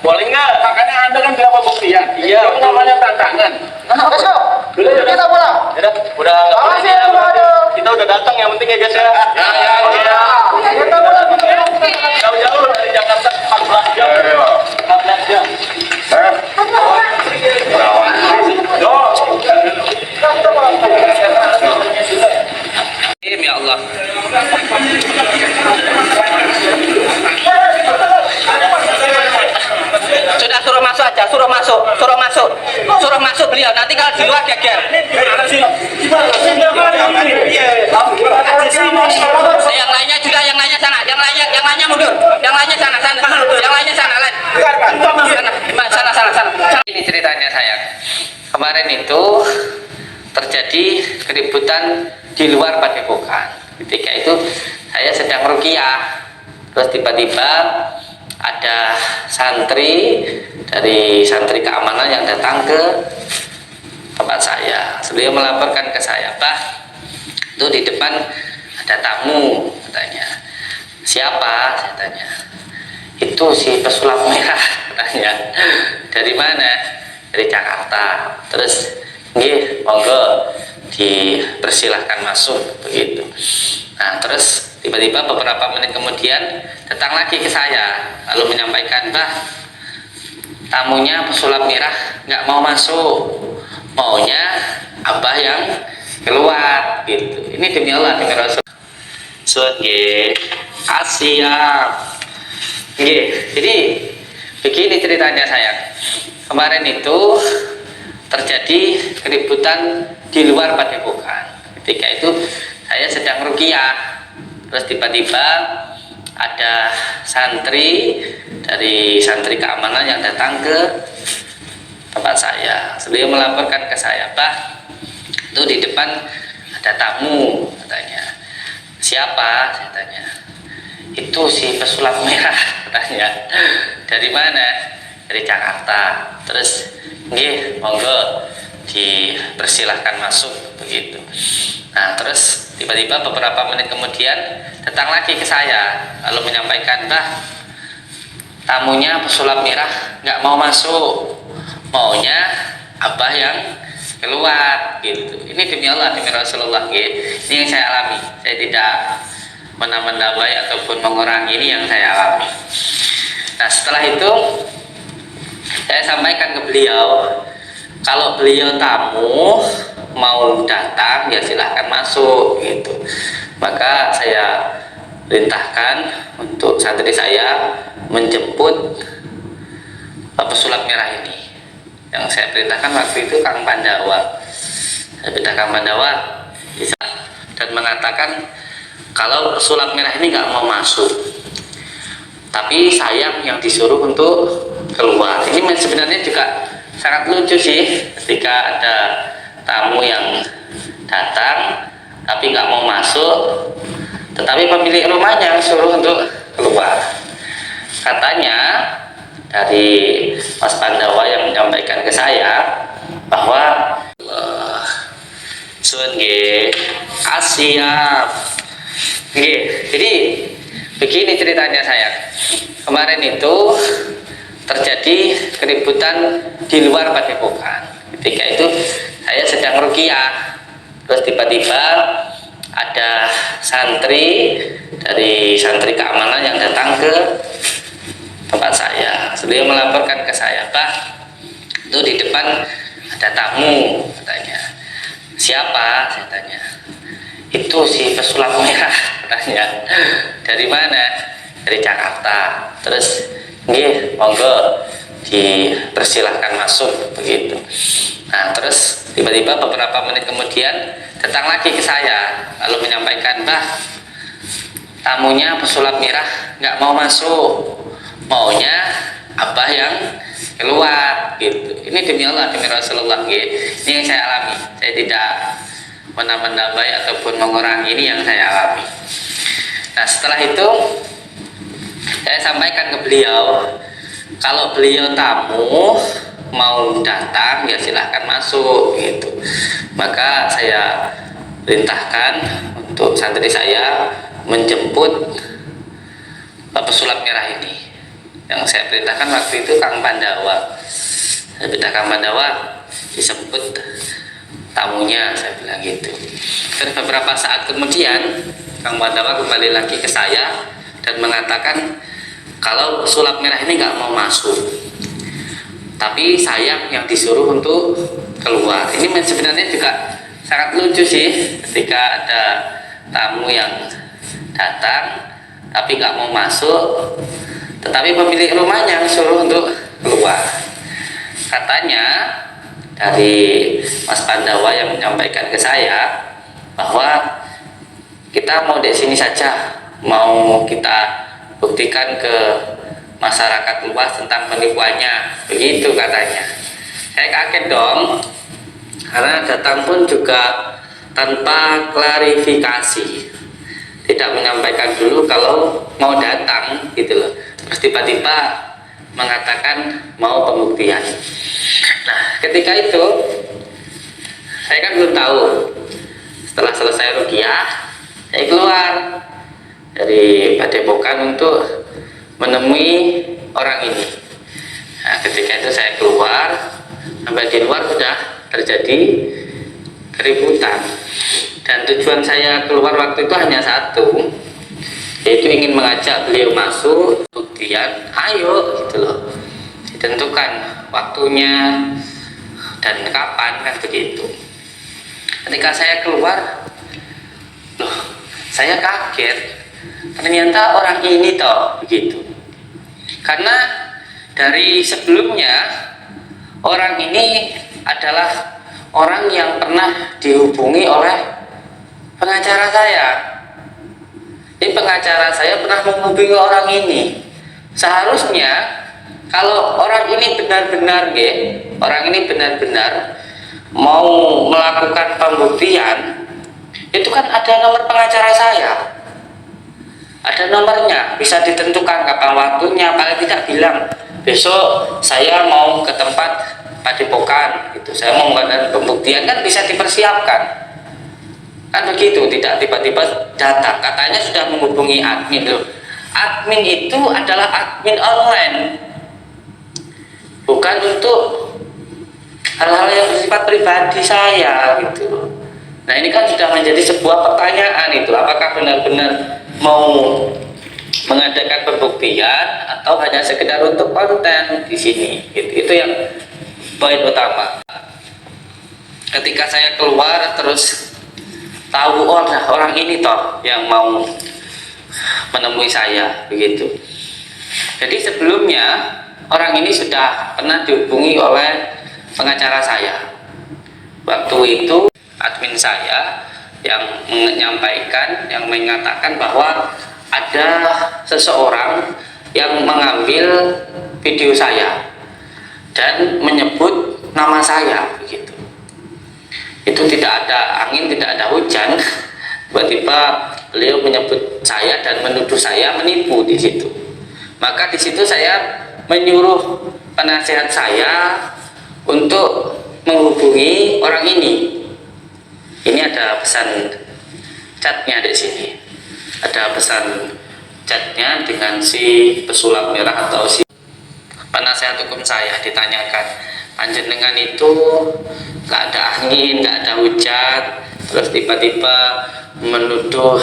Boleh nggak? Makanya Anda kan bilang pembuktian. Iya, itu namanya tantangan. Besok kita pulang. Udah nggak boleh ya, kita udah datang, yang penting ya guys ya. Kita pulang. Jauh-jauh dari Jakarta 14 jam. 14 jam. Ya Allah. Sudah suruh masuk aja, suruh masuk beliau. Nanti kalau di luar geger. Yang lainnya juga, yang lainnya sana, yang lainnya mundur, yang lainnya sana, yang lainnya sana, sana. Ini ceritanya sayang. Kemarin itu terjadi keributan di luar Padepokan. Ketika itu saya sedang ruqyah, terus tiba-tiba ada santri dari santri keamanan yang datang ke tempat saya. Beliau melaporkan ke saya, Pak, itu di depan ada tamu, katanya. Siapa? Saya tanya. Itu si pesulap merah, katanya. Dari mana? Dari Jakarta. Terus, nggih, monggo dipersilahkan masuk, begitu. Nah, terus tiba-tiba beberapa menit kemudian datang lagi ke saya, lalu menyampaikan, Pak, tamunya pesulap merah nggak mau masuk, maunya Abah yang keluar, gitu. Ini demi Allah, demi Rasul. Siap. Jadi begini ceritanya sayang. Kemarin itu terjadi keributan di luar Padepokan. Ketika itu saya sedang ruqyah, terus tiba-tiba ada santri dari santri keamanan yang datang ke tempat saya. Beliau melaporkan ke saya, Pak, itu di depan ada tamu, katanya. Siapa? Saya tanya. Itu si pesulap merah, katanya. Dari mana? Dari Jakarta. Terus, nggih, monggo dipersilahkan masuk, begitu. Nah, terus tiba-tiba beberapa menit kemudian datang lagi ke saya, lalu menyampaikan, Pak, tamunya pesulap merah nggak mau masuk, maunya Abah yang keluar, gitu. Ini demi Allah, demi Rasulullah, gitu. Ini yang saya alami. Saya tidak menambah-nambai ataupun mengurangi, ini yang saya alami. Nah, setelah itu saya sampaikan ke beliau, kalau beliau tamu mau datang ya silahkan masuk, gitu. Maka saya perintahkan untuk santri saya menjemput pesulap merah ini. Yang saya perintahkan waktu itu Kang Pandawa. Saya perintahkan Pandawa dan mengatakan kalau pesulap merah ini nggak mau masuk, tapi sayang yang disuruh untuk keluar. Ini sebenarnya juga sangat lucu sih, ketika ada tamu yang datang tapi nggak mau masuk, tetapi pemilik rumahnya suruh untuk keluar. Katanya dari Mas Pandawa yang menyampaikan ke saya bahwa siap. Jadi begini ceritanya sayang. Kemarin itu terjadi keributan di luar Padepokan. Ketika itu saya sedang ruqyah, terus tiba-tiba ada santri dari santri keamanan yang datang ke tempat saya. Beliau melaporkan ke saya, Pak, itu di depan ada tamu, katanya. Siapa? Saya tanya. Itu si pesulap merah, katanya. Dari mana? Dari Jakarta. Terus, nggih, monggo dipersilahkan masuk, begitu. Nah, terus tiba-tiba beberapa menit kemudian datang lagi ke saya, lalu menyampaikan, Pak, tamunya pesulap merah nggak mau masuk, maunya Abah yang keluar, gitu. Ini demi Allah, demi Rasulullah, gitu. Ini yang saya alami. Saya tidak menambah-nambai ataupun mengurangi, ini yang saya alami. Nah, setelah itu saya sampaikan ke beliau, kalau beliau tamu mau datang ya silahkan masuk, gitu. Maka saya perintahkan untuk santri saya menjemput pesulap merah ini. Yang saya perintahkan waktu itu Kang Pandawa. Saya perintah Kang Pandawa disebut tamunya, saya bilang gitu. Dan beberapa saat kemudian Kang Pandawa kembali lagi ke saya dan mengatakan kalau sulap merah ini nggak mau masuk, tapi saya yang disuruh untuk keluar. Ini sebenarnya juga sangat lucu sih, ketika ada tamu yang datang tapi nggak mau masuk, tetapi pemilik rumahnya suruh untuk keluar. Katanya dari Mas Pandawa yang menyampaikan ke saya bahwa kita mau di sini saja, mau kita buktikan ke masyarakat luas tentang penipuannya, begitu katanya. Saya kaget dong, karena datang pun juga tanpa klarifikasi, tidak menyampaikan dulu kalau mau datang gitu loh, terus tiba-tiba mengatakan mau pembuktian. Nah, ketika itu saya kan belum tahu. Setelah selesai ruqyah, saya keluar dari Padepokan untuk menemui orang ini. Nah, ketika itu saya keluar, sampai di luar sudah terjadi keributan. Dan tujuan saya keluar waktu itu hanya satu, yaitu ingin mengajak beliau masuk. Buktian, ayo gitu loh, ditentukan waktunya dan kapan, kan begitu. Ketika saya keluar, loh, saya kaget, ternyata orang ini toh begitu. Karena dari sebelumnya orang ini adalah orang yang pernah dihubungi oleh pengacara saya. Ini pengacara saya pernah menghubungi orang ini. Seharusnya kalau orang ini benar-benar mau melakukan pembuktian, itu kan ada nomor pengacara saya, ada nomornya, bisa ditentukan kapan waktunya. Paling tidak bilang besok saya mau ke tempat Padepokan gitu, saya mau melakukan pembuktian, kan bisa dipersiapkan. Kan begitu, tidak tiba-tiba datang katanya sudah menghubungi admin. Loh, admin itu adalah admin online, bukan untuk hal-hal yang bersifat pribadi saya gitu. Nah, ini kan sudah menjadi sebuah pertanyaan itu, apakah benar-benar mau mengadakan pembuktian atau hanya sekedar untuk konten di sini gitu. Itu yang poin utama. Ketika saya keluar terus tahu orang ini toh yang mau menemui saya begitu. Jadi sebelumnya orang ini sudah pernah dihubungi oleh pengacara saya. Waktu itu admin saya yang menyampaikan, yang mengatakan bahwa ada seseorang yang mengambil video saya dan menyebut nama saya begitu. Itu tidak ada angin, tidak ada hujan, tiba-tiba beliau menyebut saya dan menuduh saya menipu di situ. Maka di situ saya menyuruh penasihat saya untuk menghubungi orang ini. Ini ada pesan chatnya di sini. Ada pesan chatnya dengan si pesulap merah atau si penasihat hukum saya. Ditanyakan, panjenengan itu nggak ada angin, nggak ada hujan, terus tiba-tiba menuduh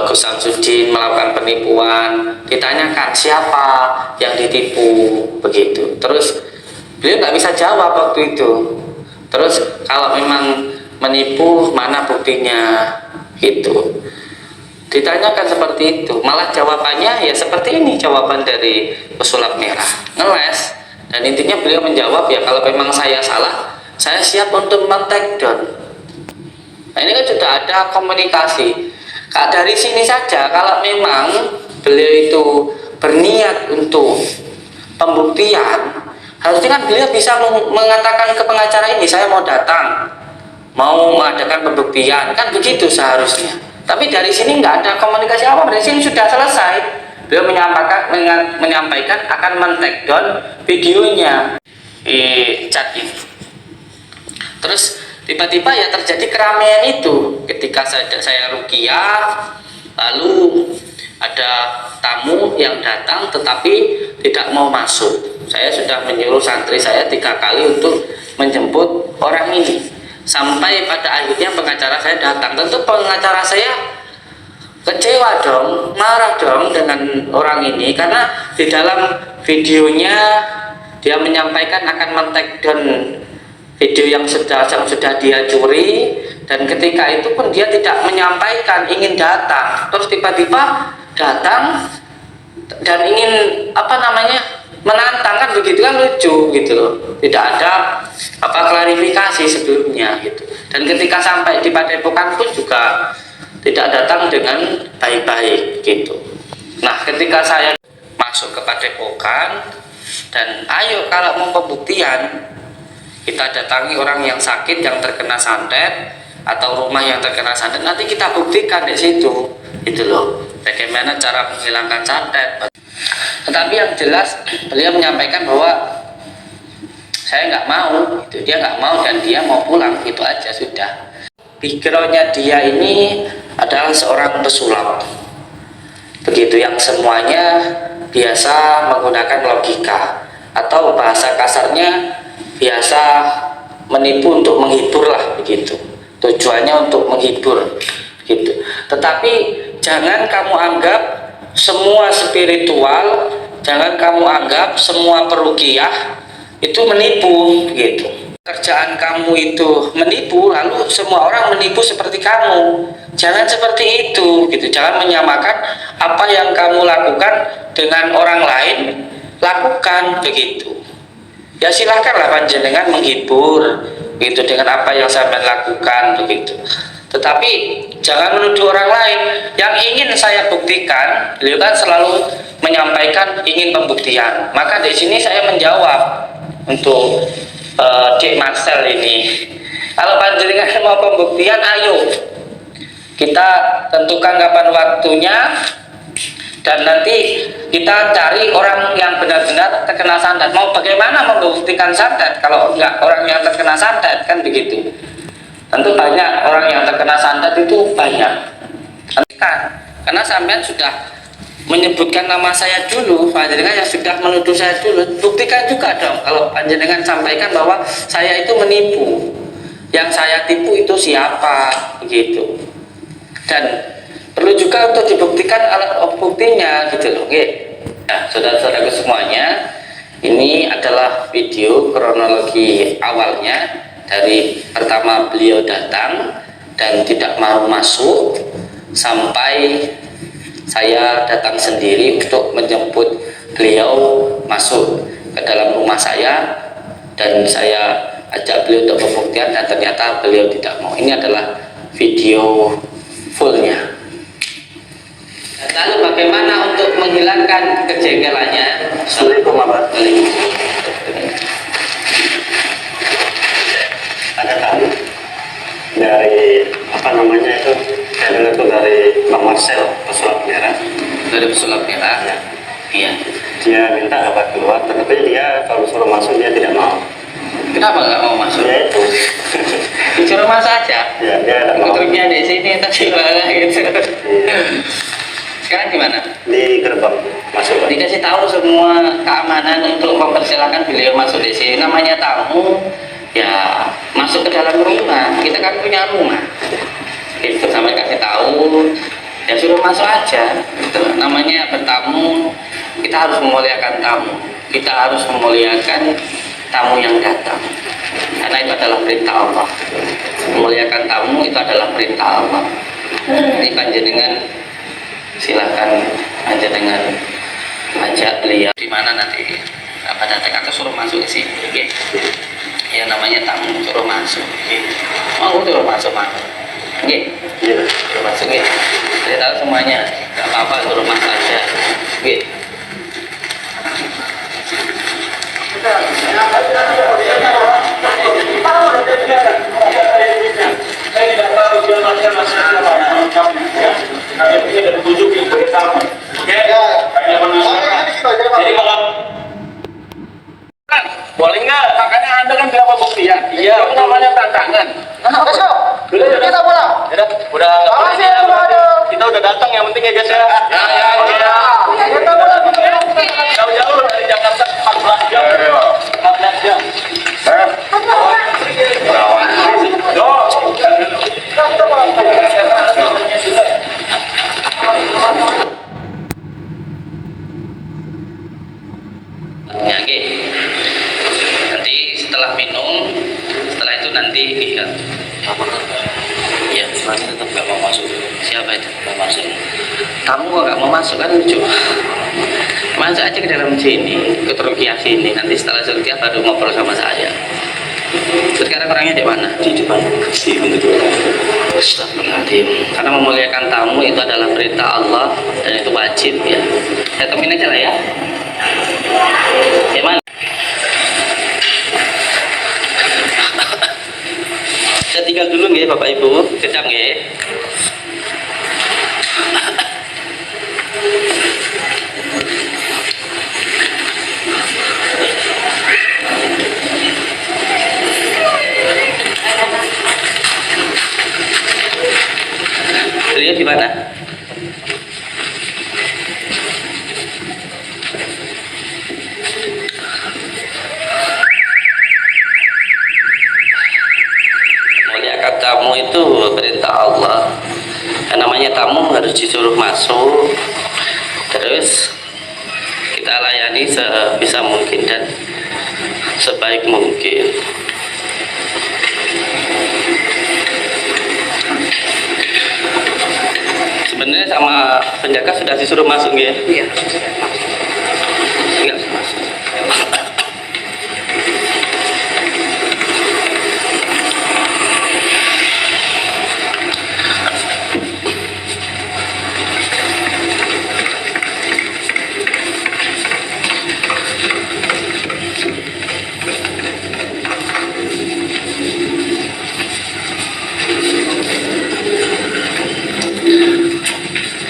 Gus Samsudin melakukan penipuan. Ditanyakan siapa yang ditipu begitu. Terus beliau nggak bisa jawab waktu itu. Terus kalau memang menipu, mana buktinya gitu. Ditanyakan seperti itu, malah jawabannya ya seperti ini, jawaban dari pesulap merah, ngeles. Dan intinya beliau menjawab, ya kalau memang saya salah, saya siap untuk men-take down. Nah, ini kan sudah ada komunikasi. Dari sini saja kalau memang beliau itu berniat untuk pembuktian, harusnya kan beliau bisa mengatakan ke pengacara ini, saya mau datang, mau mengadakan pembuktian, kan begitu seharusnya. Tapi dari sini nggak ada komunikasi apa, dari sini sudah selesai. Beliau menyampaikan akan men-take down videonya di chat ini. Terus tiba-tiba ya terjadi keramaian itu ketika saya ruqyah, lalu ada tamu yang datang tetapi tidak mau masuk. Saya sudah menyuruh santri saya 3 kali untuk menjemput orang ini, sampai pada akhirnya pengacara saya datang. Tentu pengacara saya kecewa dong, marah dong dengan orang ini, karena di dalam videonya dia menyampaikan akan men-take down video yang sudah dia curi, dan ketika itu pun dia tidak menyampaikan ingin datang, terus tiba-tiba datang dan ingin menantang, kan begitu, kan lucu gitu loh, tidak ada klarifikasi sebelumnya gitu. Dan ketika sampai di Padepokan pun juga tidak datang dengan baik-baik gitu. Nah, ketika saya masuk ke Padepokan dan ayo kalau mau pembuktian, kita datangi orang yang sakit, yang terkena santet, atau rumah yang terkena santet, nanti kita buktikan di situ gitu loh, bagaimana cara menghilangkan santet. Tetapi yang jelas beliau menyampaikan bahwa saya nggak mau gitu, dia nggak mau dan dia mau pulang, gitu aja sudah. Backgroundnya dia ini adalah seorang pesulap begitu, yang semuanya biasa menggunakan logika, atau bahasa kasarnya biasa menipu untuk menghibur lah begitu, tujuannya untuk menghibur gitu. Tetapi jangan kamu anggap semua spiritual, jangan kamu anggap semua peruqyah itu menipu gitu. Kerjaan kamu itu menipu, lalu semua orang menipu seperti kamu. Jangan seperti itu gitu. Jangan menyamakan apa yang kamu lakukan dengan orang lain lakukan begitu. Ya silahkanlah panjenengan menghibur gitu dengan apa yang sampai lakukan begitu. Tetapi jangan menuduh orang lain. Yang ingin saya buktikan, beliau kan selalu menyampaikan ingin pembuktian. Maka di sini saya menjawab untuk Dek Marcel ini, kalau panjenengan mau pembuktian, ayo kita tentukan kapan waktunya, dan nanti kita cari orang yang benar-benar terkena santet. Mau bagaimana membuktikan santet kalau enggak orang yang terkena santet, kan begitu. Tentu banyak orang yang terkena santet itu banyak kan, karena sampean sudah menyebutkan nama saya dulu, panjenengan yang sudah menuduh saya dulu, buktikan juga dong kalau panjenengan sampaikan bahwa saya itu menipu, yang saya tipu itu siapa begitu. Dan perlu juga untuk dibuktikan alat buktinya gitu loh. Nah, saudara-saudaraku semuanya, ini adalah video kronologi awalnya dari pertama beliau datang dan tidak mau masuk, sampai saya datang sendiri untuk menjemput beliau masuk ke dalam rumah saya, dan saya ajak beliau untuk pembuktian, dan ternyata beliau tidak mau. Ini adalah video fullnya. Lalu bagaimana untuk menghilangkan kejengkelannya? Assalamualaikum warahmatullahi wabarakatuh. Ada tamu dari dari Bang Marcel, pesulap merah. Dari pesulap merah. Ya. Iya. Dia minta abah keluar, tetapi dia kalau suruh masuk dia tidak mau. Kenapa nggak mau masuk? Ya itu. Disuruh masuk aja. Ya, dia tidak mau. Truknya di sini tadi gitu. Iya. Sekarang gimana? Di gerbang masuk. Dikasih tahu semua keamanan untuk mempersilahkan beliau masuk di sini. Namanya tamu, ya masuk ke dalam rumah. Kita kan punya rumah. Itu sampai kasih tahu, ya suruh masuk aja. Gitu. Namanya bertamu, kita harus memuliakan tamu. Kita harus memuliakan tamu yang datang. Karena itu adalah perintah Allah. Memuliakan tamu itu adalah perintah Allah. Jadi panjenengan silakan aja dengan ajak beliau di mana nanti apa datang atau suruh masuk ke sini, oke? Ya namanya tamu suruh masuk, oke? Mau suruh masuk oke? Iya. Suruh masuk, oke? Saya tahu semuanya, nggak apa-apa suruh masuk aja, oke? Saya tidak tahu dia masih siapa yang melengkapi. Kami punya dan tunjukin bersama. Oke? Jadi kalau boleh nggak? Makanya Anda kan bilang pembuktian. Iya. Itu namanya tantangan. Let's go. Kita pulang. Udah Makasih ya, Bro. kita udah datang, yang penting aja Ya, ya. Jauh-jauh dari Jakarta 14 jam. 14 jam. Yo. Ya, oke. Nanti setelah minum, setelah itu nanti lihat. Ya, tetap gak mau masuk. Siapa itu? Mau masuk. Kamu kok gak mau masuk kan lucu. Masuk aja ke dalam sini, ke Rukiah sini. Nanti setelah Rukiah baru ngobrol sama saya. Sekarang orangnya di mana? Di depan di pintu dua. Astagfirullahaladzim. Karena memuliakan tamu itu adalah perintah Allah dan itu wajib ya. Saya temuin aja lah ya. Gimana? Saya tinggal dulu nggih Bapak Ibu, kejam nggih. Beliau di mana? Muliakan tamu itu perintah Allah. Yang namanya tamu harus disuruh masuk, terus kita layani sebisa mungkin dan sebaik mungkin. Sebenarnya sama penjaga sudah disuruh masuk ya? Iya. Enggak masuk.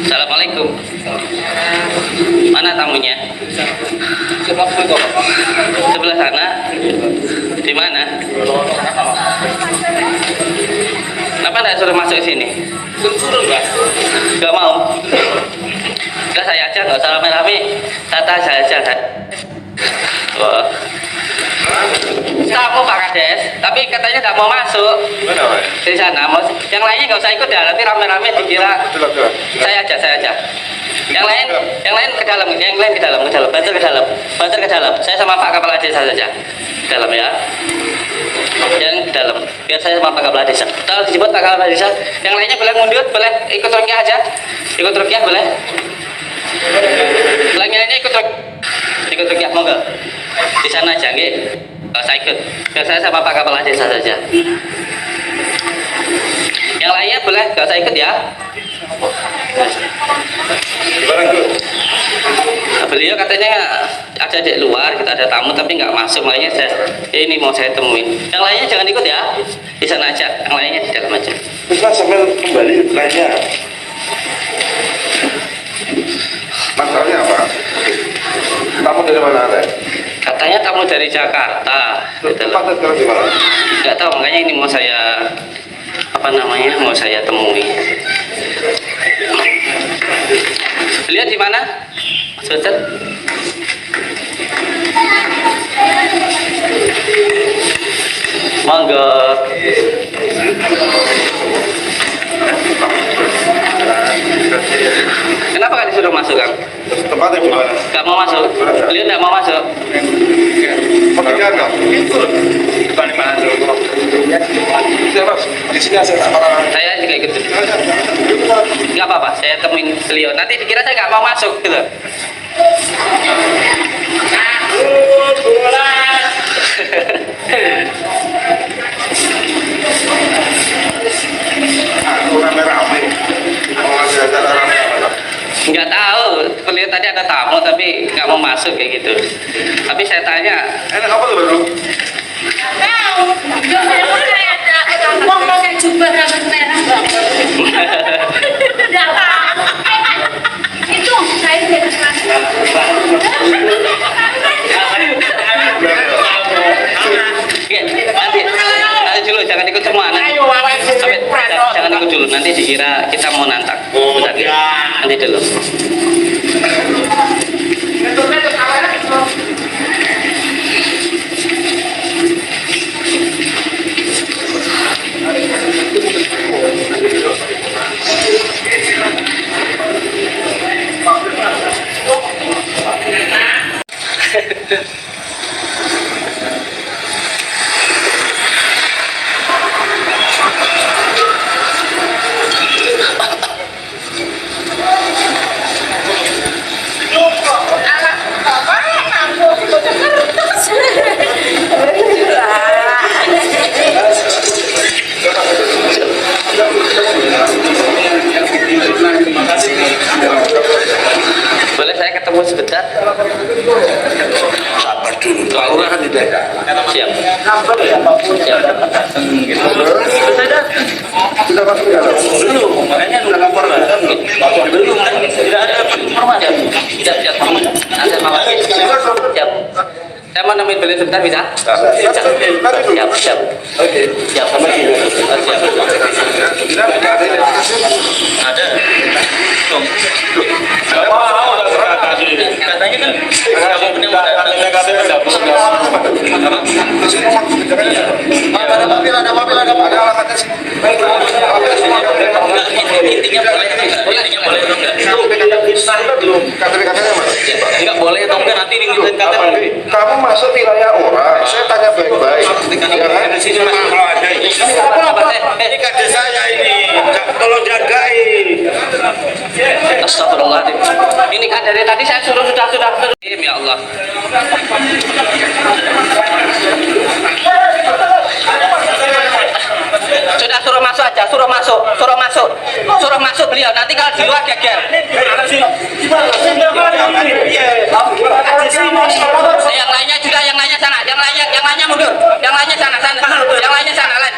Assalamualaikum. Mana tamunya? Sebelah sana. Di mana? Kenapa tidak suruh masuk ke sini? Gak mau. Udah saya aja, nggak usah rame-rame. Tata saya aja kan. Wah. Kamu Pak Kades, tapi katanya nggak mau masuk di sana. Yang lainnya nggak usah ikut ya, nanti rame-rame dikira. Saya aja. Yang lain ke dalam, bantu ke dalam. Saya sama Pak Kepala Desa saja, dalam ya. Yang ke dalam, biar saya sama Pak Kepala Desa. Kalau disebut Pak Kepala Desa, yang lainnya boleh mundur, boleh ikut Rukiah aja, boleh. Yang lainnya ikut Rukiah, monggo. Di sana aja, nggih. Saya ikut. Biar saya sama Pak Kepala Desa saja. Yang lainnya boleh, gak usah ikut ya. Beliau katanya ada di luar, kita ada tamu tapi nggak masuk, makanya ini mau saya temuin. Yang lainnya jangan ikut ya, di sana aja. Yang lainnya di dalam aja. Terus sambil kembali nanya, masalahnya apa? Tamu dari mana ada? Katanya tamu dari Jakarta. Tempatnya sekarang di mana? Nggak tahu, makanya ini mau saya mau saya temui. Lihat di mana? Sudah. Monggo. Kenapa gak disuruh masuk, Kang? Tempatnya di mana? Gak mau masuk? Beliau gak mau masuk? Pekerjaan nggak? Depan di mana dulu? Di sini saya Saya juga ikut. Gak apa-apa, saya temuin beliau. Nanti dikira saya gak mau masuk gitu. rame-rame. Mau ngasih acara rame-rame. Nggak tahu, beliau tadi ada tamu tapi nggak mau masuk kayak gitu. Tapi saya tanya, Enak apa tuh baru? Tahu, mau pakai jubah rambut merah nggak? Nggak tahu. Itu saya tidak ya, nanti dulu jangan ikut semua. Jangan ikut dulu, nanti dikira kita mau nantang. Udah, gitu. Nanti dulu. Boleh saya ketemu sebentar? Sabar dulu. Kelurahan tidak. Siap. Sudah masuk ya? Belum. Makanya sudah lapor lah. Belum. Tidak ada informasi. Siap, siap. Nanti Pak Wakil. Siap. Saya mau nemuin beliau sebentar bisa? Siap, siap. Oke. Siap. Sama dia. Siap. Ada. Katanya kan Ada mobil, ada alamatnya sih. Intinya boleh, intinya boleh atau enggak? KTP-nya mana? Enggak boleh atau enggak nanti dimintain KTP. Kamu masuk wilayah orang, saya tanya baik-baik. Ya kan? ini kade saya ini, tolong jagain. Astagfirullahaladzim. Ini kan dari tadi saya sudah. Ya Allah. Sudah suruh masuk aja, suruh masuk beliau. Nanti kalau di luar geger. Yang lainnya juga, yang lainnya sana, yang lainnya mundur, yang lainnya sana, lain.